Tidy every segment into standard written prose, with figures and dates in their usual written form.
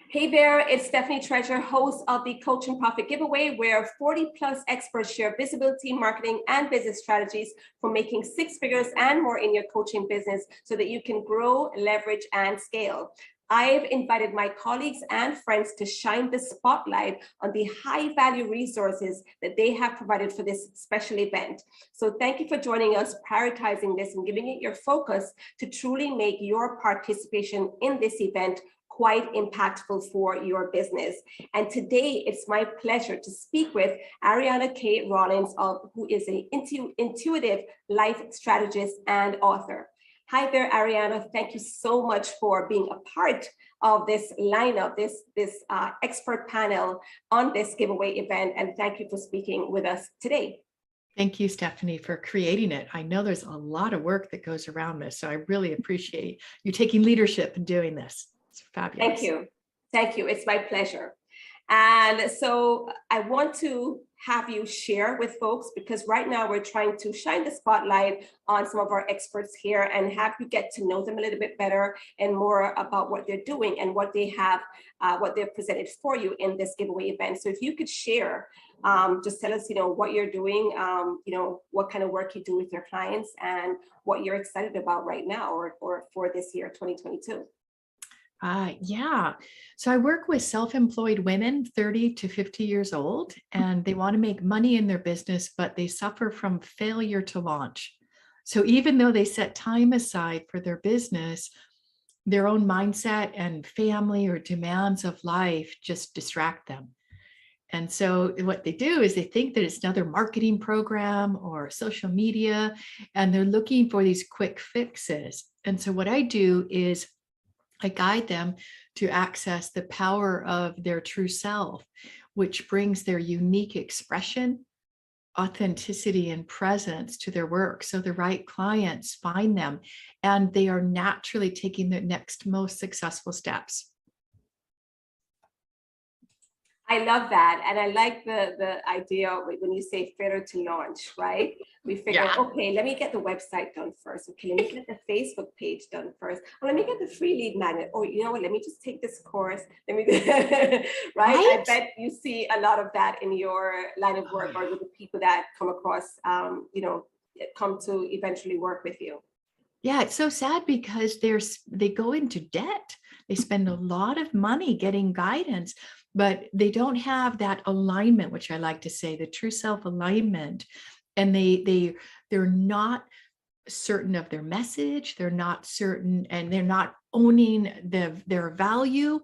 Hey there, it's Stephanie Treasure, host of the Coach and Profit Giveaway, where 40 plus experts share visibility, marketing, and business strategies for making six figures and more in your coaching business so that you can grow, leverage, and scale. I've invited my colleagues and friends to shine the spotlight on the high value resources that they have provided for this special event. So thank you for joining us, prioritizing this and giving it your focus to truly make your participation in this event quite impactful for your business. And today it's my pleasure to speak with Aryana K. Rollins, who is an intuitive life strategist and author. Hi there, Aryana. Thank you so much for being a part of this lineup, this expert panel on this giveaway event. And thank you for speaking with us today. Thank you, Stephanie, for creating it. I know there's a lot of work that goes around this, so I really appreciate you taking leadership and doing this. It's fabulous. Thank you. Thank you. It's my pleasure. And so I want to have you share with folks, because right now we're trying to shine the spotlight on some of our experts here and have you get to know them a little bit better and more about what they're doing and what they have, what they've presented for you in this giveaway event. So if you could share, just tell us, what you're doing, what kind of work you do with your clients and what you're excited about right now or for this year, 2022. Yeah. So I work with self-employed women 30 to 50 years old, and they want to make money in their business, but they suffer from failure to launch. So even though they set time aside for their business, their own mindset and family or demands of life just distract them. And so what they do is they think that it's another marketing program or social media, and they're looking for these quick fixes. And so what I do is I guide them to access the power of their true self, which brings their unique expression, authenticity, and presence to their work. So the right clients find them and they are naturally taking the next most successful steps. I love that. And I like the idea when you say failure to launch, right? We figure, okay, let me get the website done first. Okay, let me get the Facebook page done first. Or let me get the free lead magnet. Or you know what, let me just take this course. Let me, right? I bet you see a lot of that in your line of work or with the people that come across, come to eventually work with you. Yeah, it's so sad because they go into debt. They spend a lot of money getting guidance, but they don't have that alignment, which I like to say, the true self alignment. And they're not certain of their message. They're not certain, and they're not owning their value.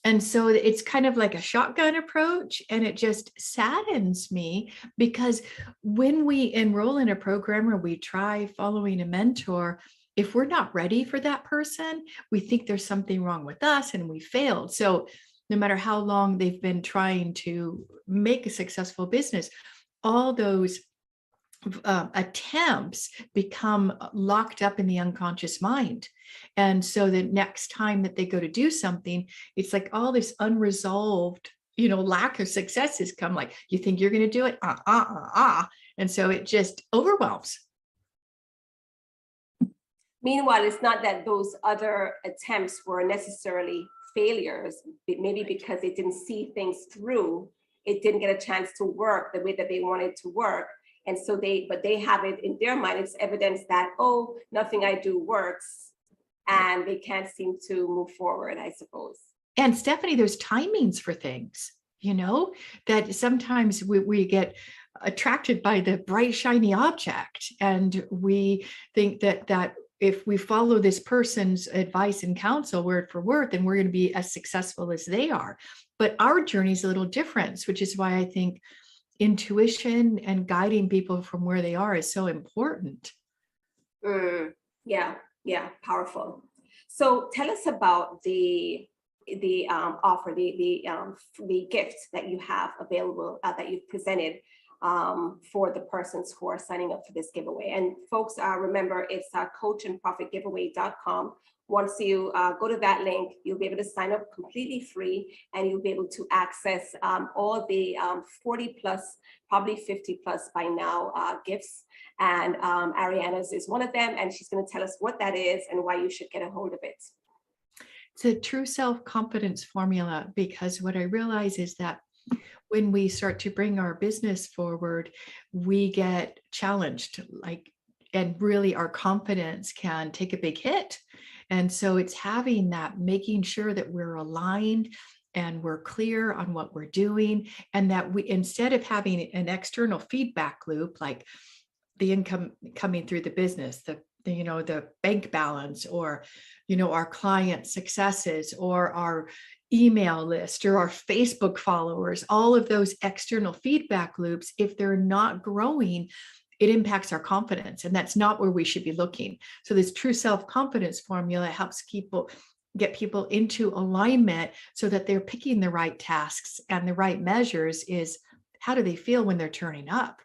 And so it's kind of like a shotgun approach, and it just saddens me because when we enroll in a program or we try following a mentor, if we're not ready for that person, we think there's something wrong with us and we failed. So no matter how long they've been trying to make a successful business, all those attempts become locked up in the unconscious mind. And so the next time that they go to do something, it's like all this unresolved, lack of successes come, like, you think you're going to do it? And so it just overwhelms. Meanwhile, it's not that those other attempts were necessarily failures, maybe because they didn't see things through. It didn't get a chance to work the way that they wanted to work. And so they have it in their mind, it's evidence that, oh, nothing I do works, and they can't seem to move forward, I suppose. And Stephanie, there's timings for things, that sometimes we get attracted by the bright, shiny object. And we think that if we follow this person's advice and counsel word for word, then we're going to be as successful as they are. But our journey is a little different, which is why I think intuition and guiding people from where they are is so important. Yeah, powerful. So tell us about the offer, the gift that you have available, that you've presented for the persons who are signing up for this giveaway. And folks, remember, it's coachandprofitgiveaway.com. Once you go to that link, you'll be able to sign up completely free, and you'll be able to access all the 40 plus, probably 50 plus by now gifts. And Aryana's is one of them, and she's going to tell us what that is and why you should get a hold of it. It's a true self-confidence formula, because what I realize is that when we start to bring our business forward, we get challenged, like, and really our confidence can take a big hit. And so it's having that, making sure that we're aligned and we're clear on what we're doing, and that we, instead of having an external feedback loop, like the income coming through the business, the bank balance, or our client successes, or our email list, or our Facebook followers, all of those external feedback loops, if they're not growing, it impacts our confidence, and that's not where we should be looking. So this true self-confidence formula helps get people into alignment so that they're picking the right tasks, and the right measures is, how do they feel when they're turning up?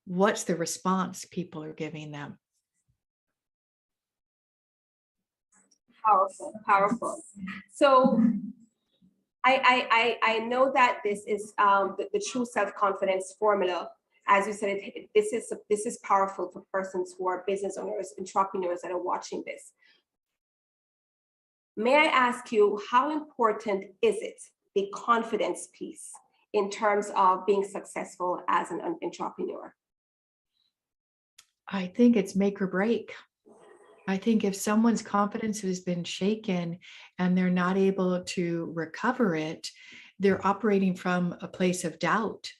What's the response people are giving them? Powerful, powerful. So I know that this is the true self-confidence formula. As you said, this is powerful for persons who are business owners, entrepreneurs that are watching this. May I ask you, how important is it, the confidence piece, in terms of being successful as an entrepreneur? I think it's make or break. I think if someone's confidence has been shaken and they're not able to recover it, they're operating from a place of doubt.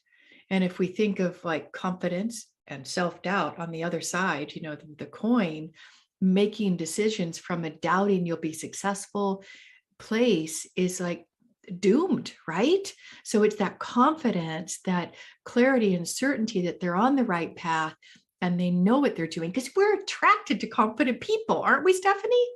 And if we think of like confidence and self-doubt on the other side, the coin, making decisions from a doubting you'll be successful place is like doomed, right? So it's that confidence, that clarity and certainty that they're on the right path and they know what they're doing, because we're attracted to confident people, aren't we, Stephanie?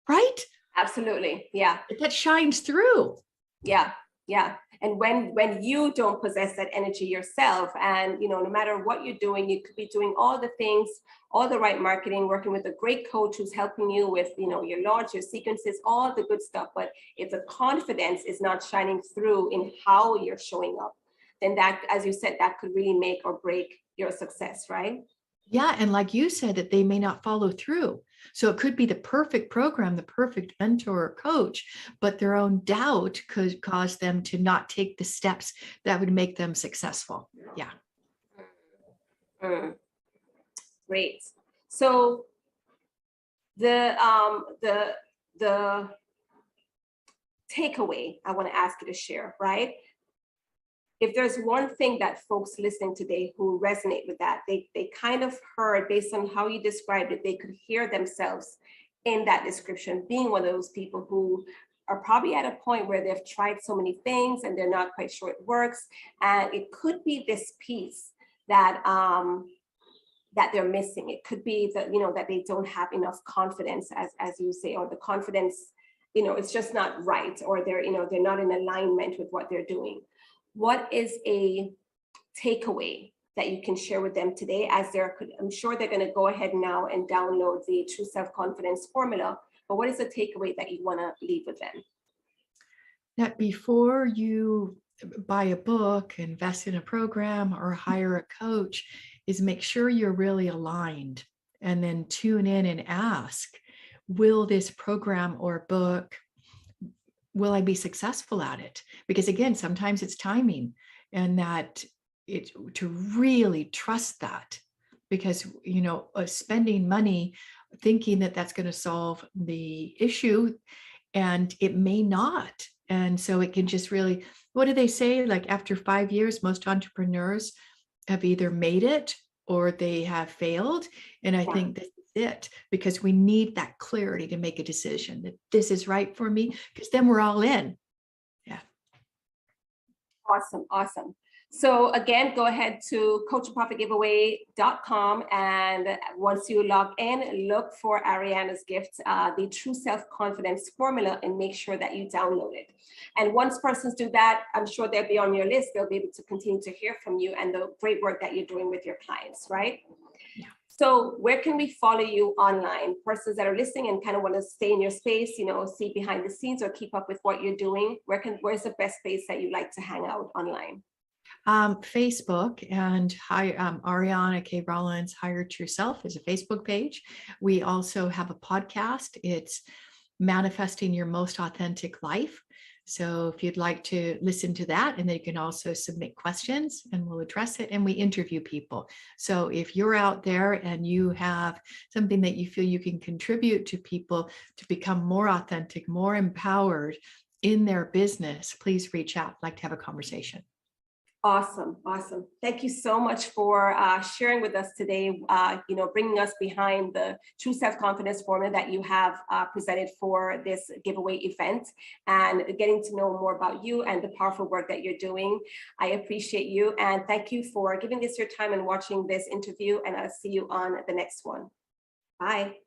Right? Absolutely. Yeah. That shines through. Yeah. Yeah. And when you don't possess that energy yourself, and no matter what you're doing, you could be doing all the things, all the right marketing, working with a great coach who's helping you with your launch, your sequences, all the good stuff. But if the confidence is not shining through in how you're showing up, then that, as you said, that could really make or break your success, right? Yeah. And like you said, that they may not follow through. So it could be the perfect program, the perfect mentor or coach, but their own doubt could cause them to not take the steps that would make them successful. Yeah. Great. So the takeaway I want to ask you to share, right? If there's one thing that folks listening today who resonate with that, they kind of heard, based on how you described it, they could hear themselves in that description, being one of those people who are probably at a point where they've tried so many things and they're not quite sure it works. And it could be this piece that that they're missing. It could be that, that they don't have enough confidence, as you say, or the confidence, it's just not right, or they're not in alignment with what they're doing. What is a takeaway that you can share with them today, as I'm sure they're going to go ahead now and download the True Self-Confidence formula, but what is the takeaway that you want to leave with them? That before you buy a book, invest in a program, or hire a coach, is make sure you're really aligned, and then tune in and ask, will this program or book, will I be successful at it? Because again, sometimes it's timing, and that it's to really trust that, because, spending money thinking that that's going to solve the issue, and it may not. And so it can just really, what do they say? Like after 5 years, most entrepreneurs have either made it or they have failed. And I think this is it, because we need that clarity to make a decision that this is right for me, because then we're all in. Yeah. Awesome. Awesome. So again, go ahead to coachandprofitgiveaway.com, and once you log in, look for Aryana's gift, the True Self-Confidence formula, and make sure that you download it. And once persons do that, I'm sure they'll be on your list. They'll be able to continue to hear from you and the great work that you're doing with your clients, right? Yeah. So where can we follow you online? Persons that are listening and kind of want to stay in your space, see behind the scenes or keep up with what you're doing, where's the best place that you like to hang out online? Facebook, and Aryana K. Rollins, Hire True Self, is a Facebook page. We also have a podcast. It's Manifesting Your Most Authentic Life. So if you'd like to listen to that, and then you can also submit questions and we'll address it, and we interview people. So if you're out there and you have something that you feel you can contribute to people to become more authentic, more empowered in their business, please reach out. I'd like to have a conversation. Awesome. Awesome. Thank you so much for sharing with us today, bringing us behind the True Self-Confidence formula that you have presented for this giveaway event, and getting to know more about you and the powerful work that you're doing. I appreciate you, and thank you for giving us your time and watching this interview, and I'll see you on the next one. Bye.